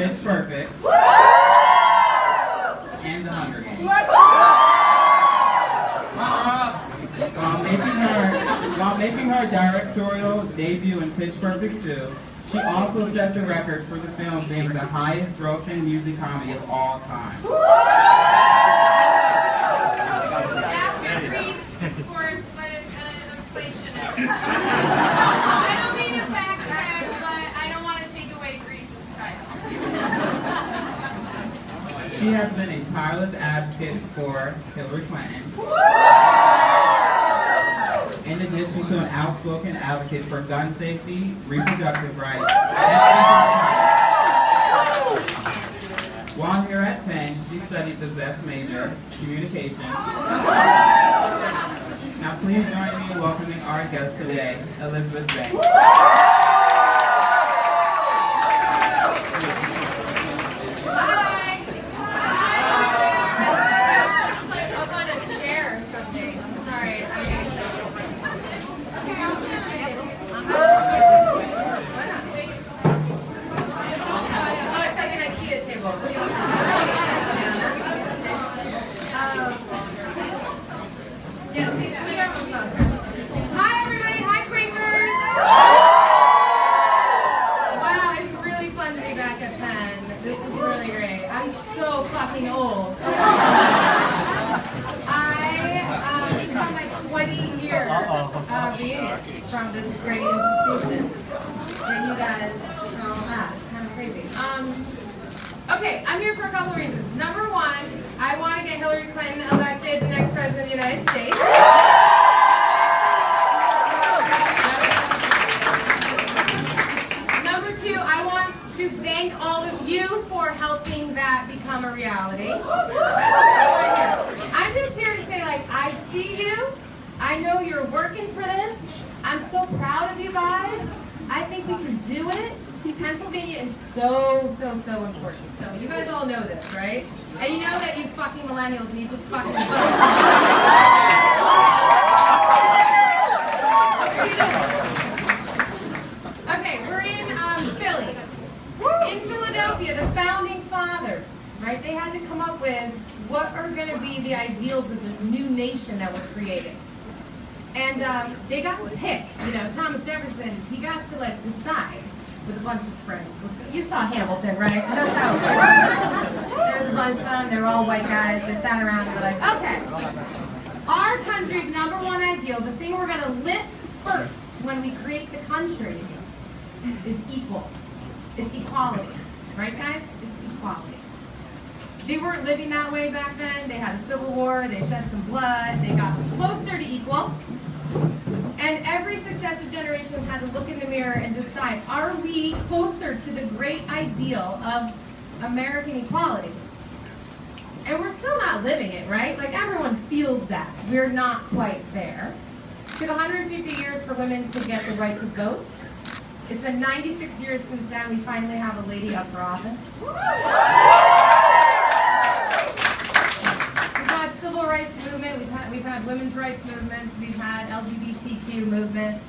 Pitch Perfect, and The Hunger Games. While making her directorial debut in Pitch Perfect 2, she also set the record for the film being the highest grossing music comedy of all time. After Grease for inflation. I don't mean to fact check, but I don't want to take away Grease's title. She has been a tireless advocate for Hillary Clinton, in addition to an outspoken advocate for gun safety, reproductive rights, and while here at Penn, she studied the best major, communication. Now please join me in welcoming our guest today, Elizabeth Banks. From this great institution that you guys it's kind of crazy. Okay, I'm here for a couple reasons. Number one, I want to get Hillary Clinton elected the next president of the United States. Number two, I want to thank all of you for helping that become a reality. That's why I'm here. I'm just here to say, like, I see you. I know you're working for this. I'm so proud of you guys. I think we can do it. Pennsylvania is so important. So you guys all know this, right? And you know that you fucking millennials need to fucking vote. Okay, we're in Philly. In Philadelphia, the founding fathers, right? They had to come up with what are going to be the ideals of this new nation that we're creating. And they got to pick, you know, Thomas Jefferson, he got to like decide with a bunch of friends. You saw Hamilton, right? That's how it was. There was a bunch of them, they were all white guys, they sat around and were like, okay, our country's number one ideal, the thing we're going to list first when we create the country is equal. It's equality, right guys? It's equality. They weren't living that way back then. They had a civil war, they shed some blood, they got closer to equal. And every successive generation has had to look in the mirror and decide, are we closer to the great ideal of American equality? And we're still not living it, right? Like everyone feels that. We're not quite there. It took 150 years for women to get the right to vote. It's been 96 years since then we finally have a lady up for office. Civil rights movement, we've had women's rights movements, we've had LGBTQ movement.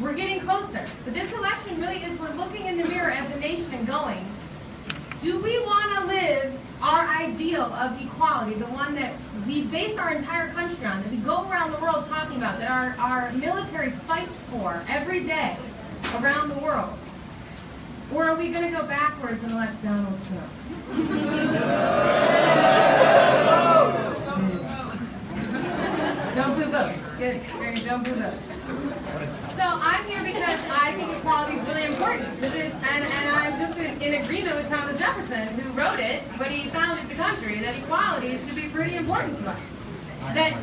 We're getting closer. But this election really is, we're looking in the mirror as a nation and going, do we want to live our ideal of equality, the one that we base our entire country on, that we go around the world talking about, that our military fights for every day around the world? Or are we going to go backwards and elect Donald Trump? Don't blue vote. Good. Don't blue vote. So I'm here because I think equality is really important. And I'm just in agreement with Thomas Jefferson, who wrote it when he founded the country, that equality should be pretty important to us. That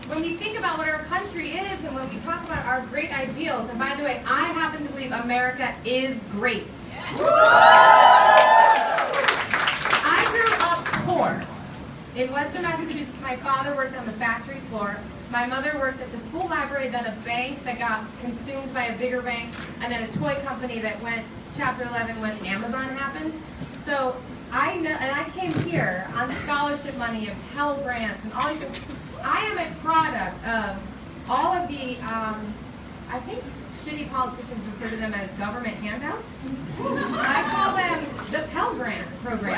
when we think about what our country is and when we talk about our great ideals, and by the way, I happen to believe America is great. I grew up poor. In Western Massachusetts, my father worked on the factory floor. My mother worked at the school library, then a bank that got consumed by a bigger bank, and then a toy company that went Chapter 11 when Amazon happened. So I know, and I came here on scholarship money and Pell Grants and all these things. I am a product of all of the, I think shitty politicians refer to them as government handouts. I call them the Pell Grant program.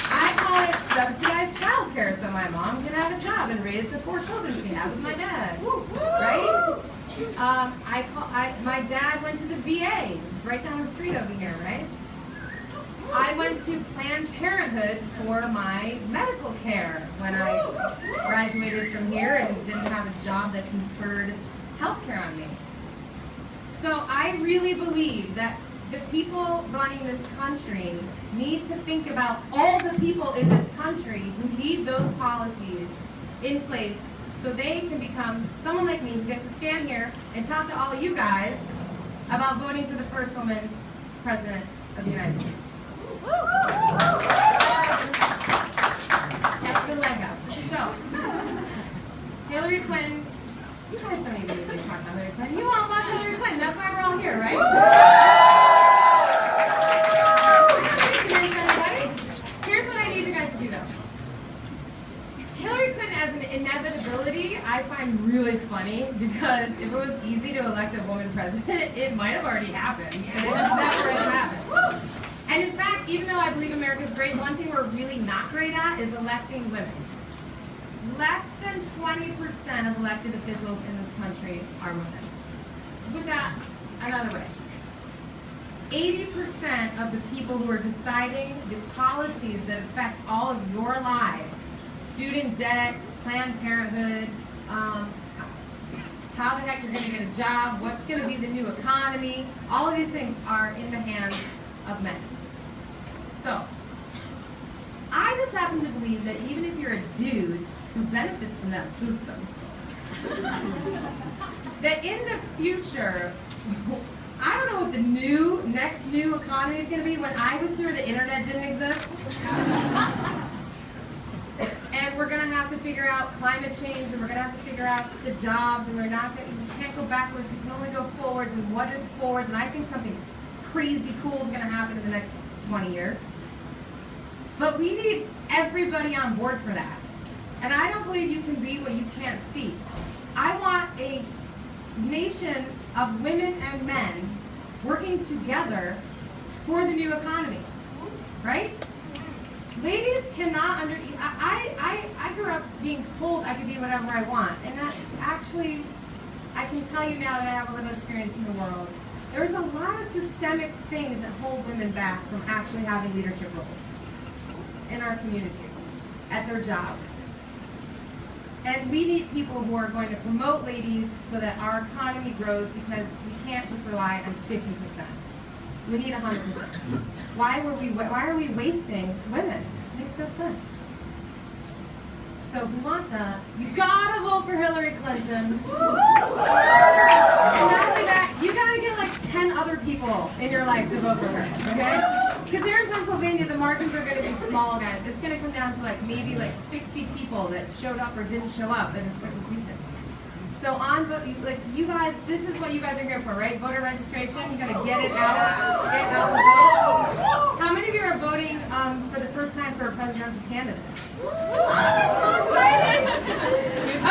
I call it subsidized childcare, so my mom can have a job and raise the 4 children she had with my dad. Right? My dad went to the VA, just right down the street over here, right? I went to Planned Parenthood for my medical care when I graduated from here and didn't have a job that conferred health care on me. So I really believe that the people running this country need to think about all the people in this country who need those policies in place so they can become someone like me who gets to stand here and talk to all of you guys about voting for the first woman president of the United States. That's the leg up. So, Hillary Clinton, you guys don't even need to talk about Hillary Clinton. You all love Hillary Clinton. That's why we're all here, right? Here's what I need you guys to do, though. Hillary Clinton as an inevitability, I find really funny because if it was easy to elect a woman president, it might have already happened. And it just never happened. And in fact, even though I believe America's great, one thing we're really not great at is electing women. Less than 20% of elected officials in this country are women. To put that another way, 80% of the people who are deciding the policies that affect all of your lives, student debt, Planned Parenthood, how the heck you're going to get a job, what's going to be the new economy, all of these things are in the hands of men. So, I just happen to believe that even if you're a dude who benefits from that system, that in the future, I don't know what the next new economy is going to be. When I was here, the internet didn't exist. And we're going to have to figure out climate change, and we're going to have to figure out the jobs, and we can't go backwards, we can only go forwards, and what is forwards, and I think something crazy cool is going to happen in the next 20 years. But we need everybody on board for that. And I don't believe you can be what you can't see. I want a nation of women and men working together for the new economy, right? Ladies cannot I grew up being told I could be whatever I want, and that's actually, I can tell you now that I have a little experience in the world. There's a lot of systemic things that hold women back from actually having leadership roles in our communities, at their jobs. And we need people who are going to promote ladies so that our economy grows, because we can't just rely on 50%. We need 100%. Why are we wasting women? It makes no sense. So if you want that, you gotta vote for Hillary Clinton. And not only that, you gotta get like 10 other people in your life to vote for her, okay? Because here in Pennsylvania, the margins are gonna be small, guys. It's gonna come down to like maybe like 60 people that showed up or didn't show up in a certain precinct. So you guys, this is what you guys are here for, right? Voter registration, you gotta get it out and vote. How many of you are voting for the first time for a presidential candidate?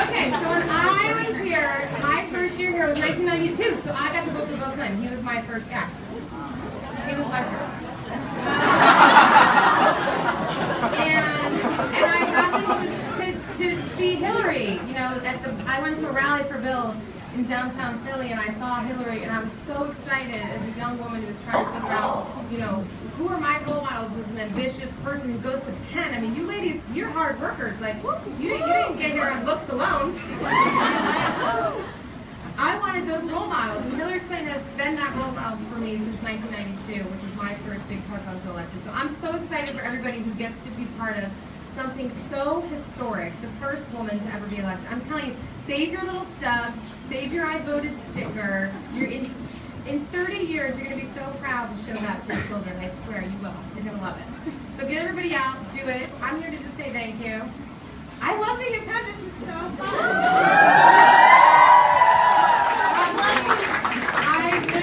Okay, so when I was here, my first year here was 1992, so I got to vote for Bill Clinton. He was my first guy. He was my first. And I happened to see Hillary, you know, I went to a rally for Bill in downtown Philly, and I saw Hillary, and I was so excited as a young woman who was trying to figure out, you know, who are my role models as an ambitious person who goes to 10. I mean, you ladies, you're hard workers. Like, whoop, you didn't get here on looks alone. I wanted those role models, and Hillary Clinton has been that role model for me since 1992, which was my first big presidential election. So I'm so excited for everybody who gets to be part of something so historic, the first woman to ever be elected. I'm telling you, save your little stub, save your I voted sticker. In 30 years, you're going to be so proud to show that to your children. I swear you will. You're going to love it. So get everybody out, do it. I'm here to just say thank you. I love being a Penn. This is so fun.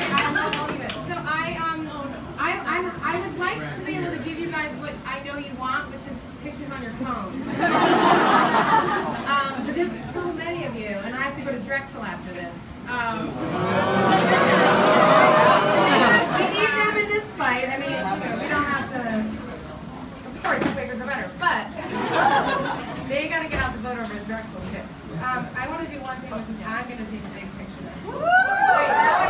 I love all of it. So I would like to be able to give you guys what I know you want, which is pictures on your phone. But there's so many of you, and I Drexel after this. We need them in this fight. I mean, we don't have to. Of course, the Quakers are better, but they got to get out the vote over to Drexel too. I want to do one thing, which is I'm going to take a big picture. Wait, now